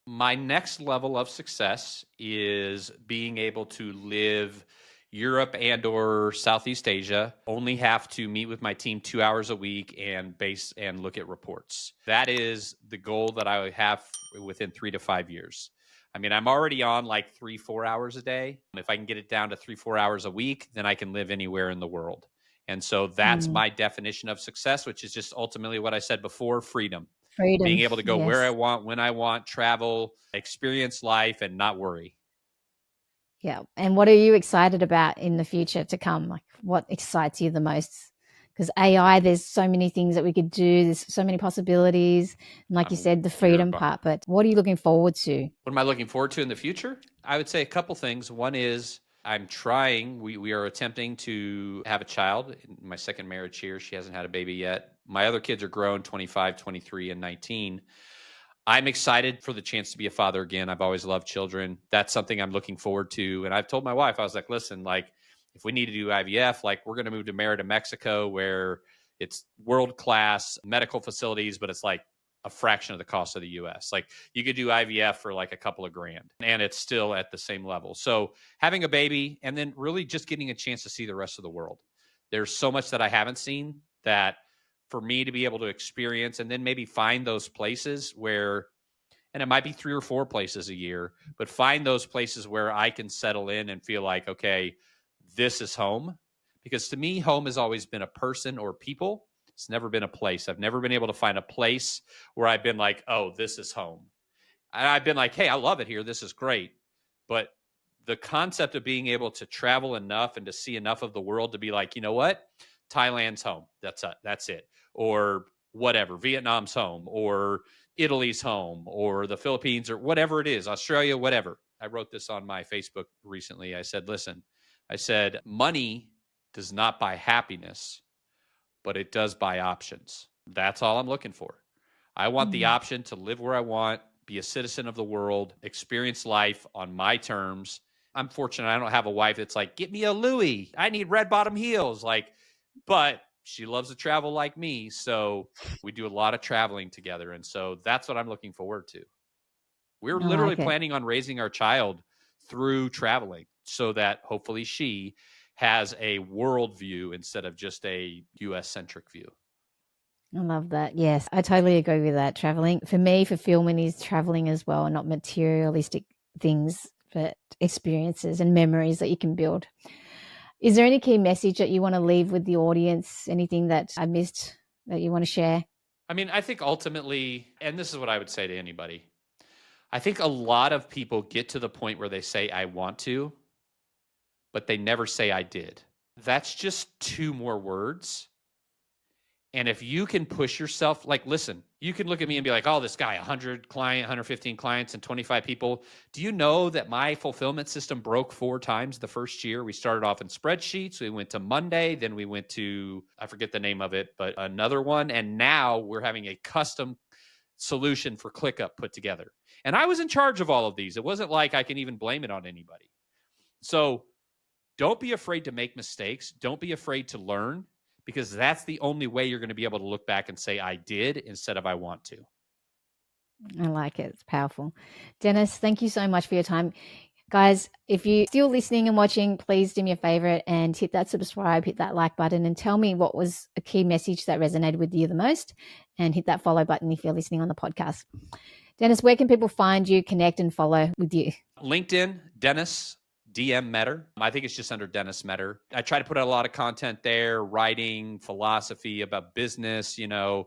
My next level of success is being able to live Europe and or Southeast Asia, only have to meet with my team 2 hours a week and base and look at reports. That is the goal that I would have within 3 to 5 years. I mean, I'm already on like 3, 4 hours a day. If I can get it down to 3, 4 hours a week, then I can live anywhere in the world. And so that's
Mm,
my definition of success, which is just ultimately what I said before, freedom. Being
freedom.
able to go where I
Yes.
want, when I want, travel, experience life, and not worry.
Yeah. And what are you excited about in the future to come? Like, what excites you the most? Because AI, there's so many things that we could do. There's so many possibilities. And like you said, the freedom part. But what are you looking forward to?
What am I looking forward to in the future? I would say a couple things. One is I'm trying, we are attempting to have a child in my second marriage here. She hasn't had a baby yet. My other kids are grown, 25, 23, and 19. I'm excited for the chance to be a father again. I've always loved children. That's something I'm looking forward to. And I've told my wife, I was like, listen, like, if we need to do IVF, like, we're going to move to Merida, Mexico, where it's world class medical facilities, but it's like a fraction of the cost of the US. Like, you could do IVF for like a couple of grand and it's still at the same level. So, having a baby and then really just getting a chance to see the rest of the world. There's so much that I haven't seen that for me to be able to experience and then maybe find those places where, and it might be 3 or 4 places a year, but find those places where I can settle in and feel like, okay, this is home. Because to me, home has always been a person or people. It's never been a place. I've never been able to find a place where I've been like, oh, this is home. And I've been like, hey, I love it here. This is great. But the concept of being able to travel enough and to see enough of the world to be like, you know what? Thailand's home. That's it. Or whatever. Vietnam's home or Italy's home or the Philippines or whatever it is, Australia, whatever. I wrote this on my Facebook recently. I said, listen, I said, money does not buy happiness, but it does buy options. That's all I'm looking for. I want the
Mm.
option to live where I want, be a citizen of the world, experience life on my terms. I'm fortunate I don't have a wife that's like, get me a Louis. I need red bottom heels. Like, but she loves to travel like me. So we do a lot of traveling together. And so that's what I'm looking forward to. We're
I
literally
like it.
planning on raising our child through traveling so that hopefully she has a world view instead of just a US centric view.
I love that. Yes, I totally agree with that. Traveling, for me, fulfillment is traveling as well, and not materialistic things, but experiences and memories that you can build. Is there any key message that you want to leave with the audience? Anything that I missed that you want to share?
I mean, I think ultimately, and this is what I would say to anybody, I think a lot of people get to the point where they say, I want to, but they never say, I did. That's just two more words. And if you can push yourself, like, listen, you can look at me and be like, oh, this guy, 115 clients and 25 people. Do you know that my fulfillment system broke 4 times the first year? We started off in spreadsheets. We went to Monday. Then we went to, I forget the name of it, but another one. And now we're having a custom solution for ClickUp put together. And I was in charge of all of these. It wasn't like I can even blame it on anybody. So don't be afraid to make mistakes. Don't be afraid to learn because that's the only way you're going to be able to look back and say, I did instead of I want to.
I like it. It's powerful. Dennis, thank you so much for your time. Guys, if you're still listening and watching, please do me a favorite and hit that subscribe, hit that like button, and tell me what was a key message that resonated with you the most. And hit that follow button if you're listening on the podcast. Dennis, where can people find you, connect, and follow with you?
LinkedIn, Dennis DM Meador. I think it's just under Dennis Meador. I try to put out a lot of content there, writing, philosophy about business,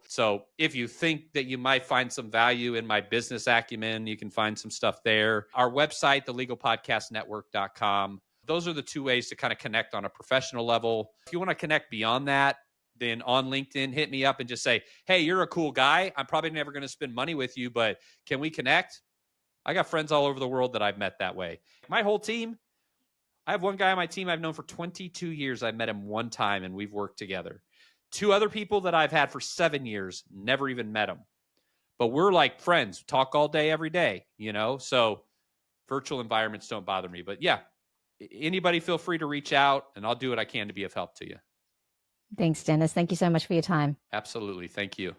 So if you think that you might find some value in my business acumen, you can find some stuff there. Our website, thelegalpodcastnetwork.com. Those are the two ways to kind of connect on a professional level. If you want to connect beyond that, then on LinkedIn, hit me up and just say, hey, you're a cool guy. I'm probably never going to spend money with you, but can we connect? I got friends all over the world that I've met that way. My whole team, I have one guy on my team I've known for 22 years. I met him one time and we've worked together. 2 other people that I've had for 7 years, never even met them. But we're like friends, talk all day, every day, So virtual environments don't bother me. But yeah, Anybody feel free to reach out, and I'll do what I can to be of help to you.
Thanks, Dennis. Thank you so much for your time.
Absolutely. Thank you.